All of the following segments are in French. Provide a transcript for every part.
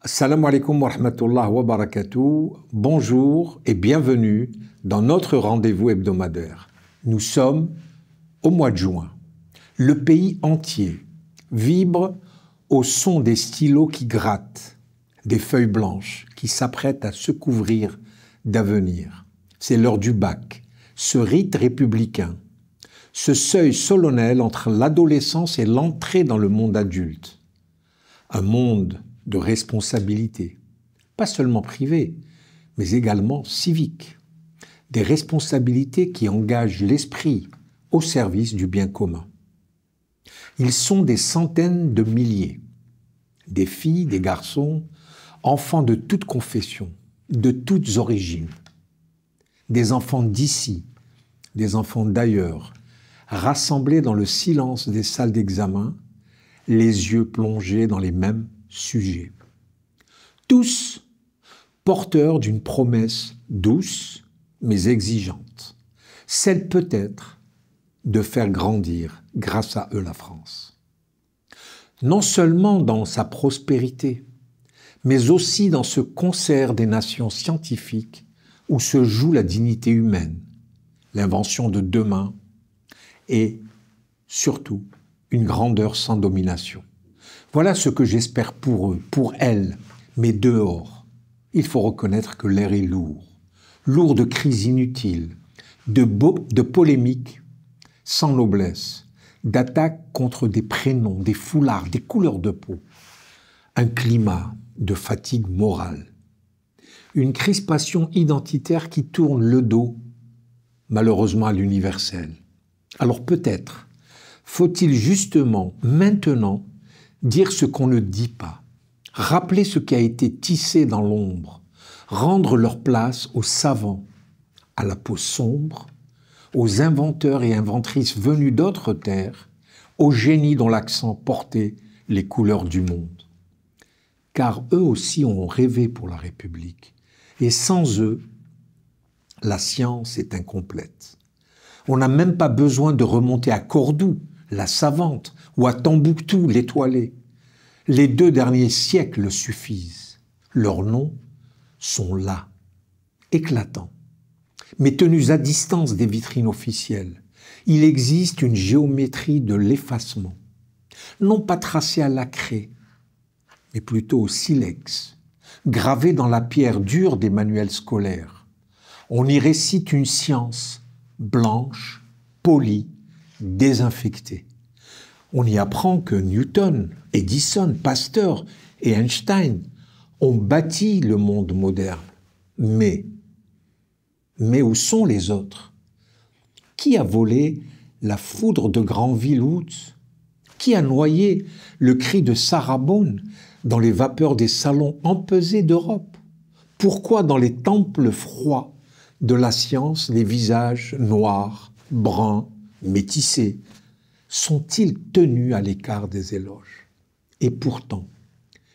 Assalamu alaikum wa rahmatullah wa barakatuh. Bonjour et bienvenue dans notre rendez-vous hebdomadaire. Nous sommes au mois de juin. Le pays entier vibre au son des stylos qui grattent, des feuilles blanches qui s'apprêtent à se couvrir d'avenir. C'est l'heure du bac, ce rite républicain, ce seuil solennel entre l'adolescence et l'entrée dans le monde adulte. Un monde de responsabilité, pas seulement privée, mais également civique. Des responsabilités qui engagent l'esprit au service du bien commun. Ils sont des centaines de milliers, des filles, des garçons, enfants de toutes confessions, de toutes origines, des enfants d'ici, des enfants d'ailleurs, rassemblés dans le silence des salles d'examen, les yeux plongés dans les mêmes sujets. Tous porteurs d'une promesse douce mais exigeante, celle peut-être de faire grandir grâce à eux la France. Non seulement dans sa prospérité, mais aussi dans ce concert des nations scientifiques où se joue la dignité humaine, l'invention de demain et surtout une grandeur sans domination. Voilà ce que j'espère pour eux, pour elles, mais dehors, il faut reconnaître que l'air est lourd, lourd de crises inutiles, de polémiques sans noblesse, d'attaques contre des prénoms, des foulards, des couleurs de peau, un climat de fatigue morale, une crispation identitaire qui tourne le dos, malheureusement, à l'universel. Alors peut-être faut-il justement, maintenant, dire ce qu'on ne dit pas, rappeler ce qui a été tissé dans l'ombre, rendre leur place aux savants, à la peau sombre, aux inventeurs et inventrices venus d'autres terres, aux génies dont l'accent portait les couleurs du monde. Car eux aussi ont rêvé pour la République, et sans eux, la science est incomplète. On n'a même pas besoin de remonter à Cordoue, la savante, ou à Tombouctou, l'étoilée. Les 2 derniers siècles suffisent. Leurs noms sont là, éclatants, mais tenus à distance des vitrines officielles. Il existe une géométrie de l'effacement, non pas tracée à la craie, mais plutôt au silex, gravée dans la pierre dure des manuels scolaires. On y récite une science blanche, polie, désinfectée. On y apprend que Newton, Edison, Pasteur et Einstein ont bâti le monde moderne. Mais où sont les autres? Qui a volé la foudre de Granville-Hood? Qui a noyé le cri de Sarah Bone dans les vapeurs des salons empesés d'Europe? Pourquoi dans les temples froids de la science, les visages noirs, bruns, métissés, sont-ils tenus à l'écart des éloges? Et pourtant,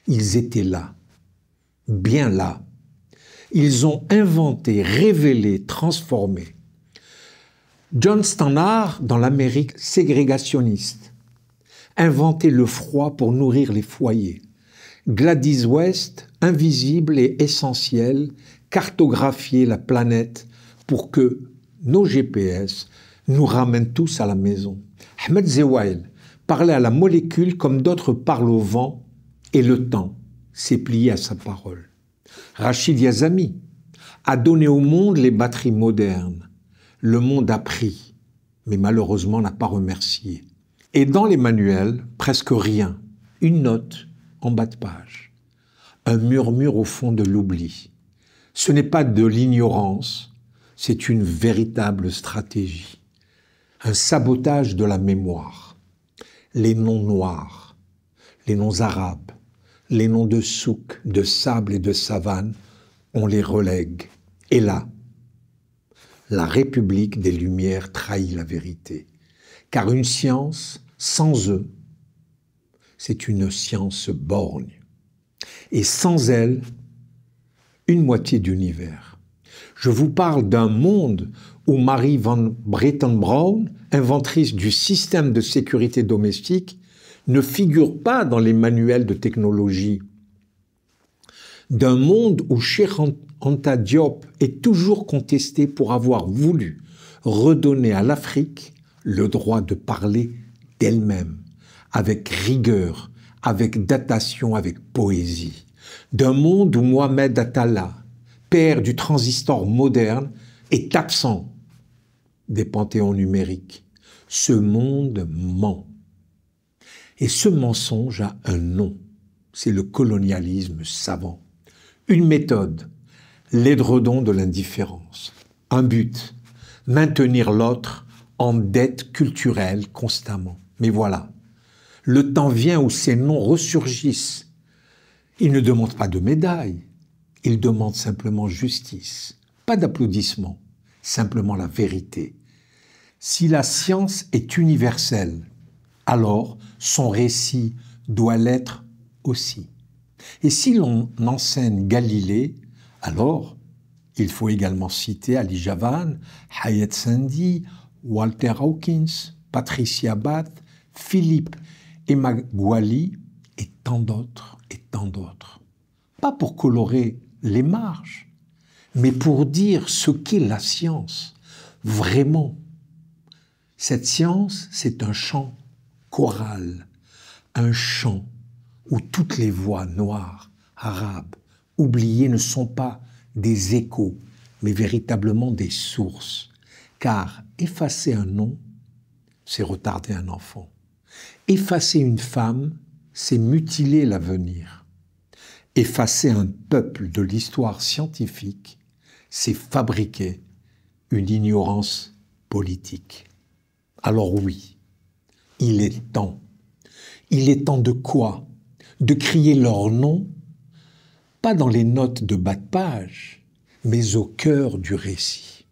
ils étaient là, bien là. Ils ont inventé, révélé, transformé. John Stannard, dans l'Amérique ségrégationniste, inventé le froid pour nourrir les foyers. Gladys West, invisible et essentielle, cartographier la planète pour que nos GPS nous ramènent tous à la maison. Ahmed Zewail parlait à la molécule comme d'autres parlent au vent, et le temps s'est plié à sa parole. Rachid Yazami a donné au monde les batteries modernes. Le monde a pris, mais malheureusement n'a pas remercié. Et dans les manuels, presque rien, une note en bas de page, un murmure au fond de l'oubli. Ce n'est pas de l'ignorance, c'est une véritable stratégie. Un sabotage de la mémoire. Les noms noirs, les noms arabes, les noms de souk, de sable et de savane, on les relègue. Et là, la République des Lumières trahit la vérité. Car une science, sans eux, c'est une science borgne. Et sans elle, une moitié d'univers. Je vous parle d'un monde où Marie van Britten-Brown, inventrice du système de sécurité domestique, ne figure pas dans les manuels de technologie. d'un monde où Cheikh Anta Diop est toujours contesté pour avoir voulu redonner à l'Afrique le droit de parler d'elle-même, avec rigueur, avec datation, avec poésie. D'un monde où Mohamed Attallah, père du transistor moderne, est absent des panthéons numériques. Ce monde ment. Et ce mensonge a un nom, c'est le colonialisme savant. Une méthode, l'édredon de l'indifférence. Un but, maintenir l'autre en dette culturelle constamment. Mais voilà, le temps vient où ces noms ressurgissent. Ils ne demandent pas de médaille, ils demandent simplement justice. Pas d'applaudissements, simplement la vérité. Si la science est universelle, alors son récit doit l'être aussi. Et si l'on enseigne Galilée, alors il faut également citer Ali Javan, Hayat Sandi, Walter Hawkins, Patricia Bath, Philippe Emeagwali et tant d'autres et tant d'autres. Pas pour colorer les marges, mais pour dire ce qu'est la science, vraiment. Cette science, c'est un chant choral, un chant où toutes les voix noires, arabes, oubliées ne sont pas des échos, mais véritablement des sources. Car effacer un nom, c'est retarder un enfant. Effacer une femme, c'est mutiler l'avenir. Effacer un peuple de l'histoire scientifique, c'est fabriquer une ignorance politique. Alors oui, il est temps. Il est temps de quoi? De crier leur nom, pas dans les notes de bas de page, mais au cœur du récit.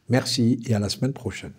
Merci et à la semaine prochaine.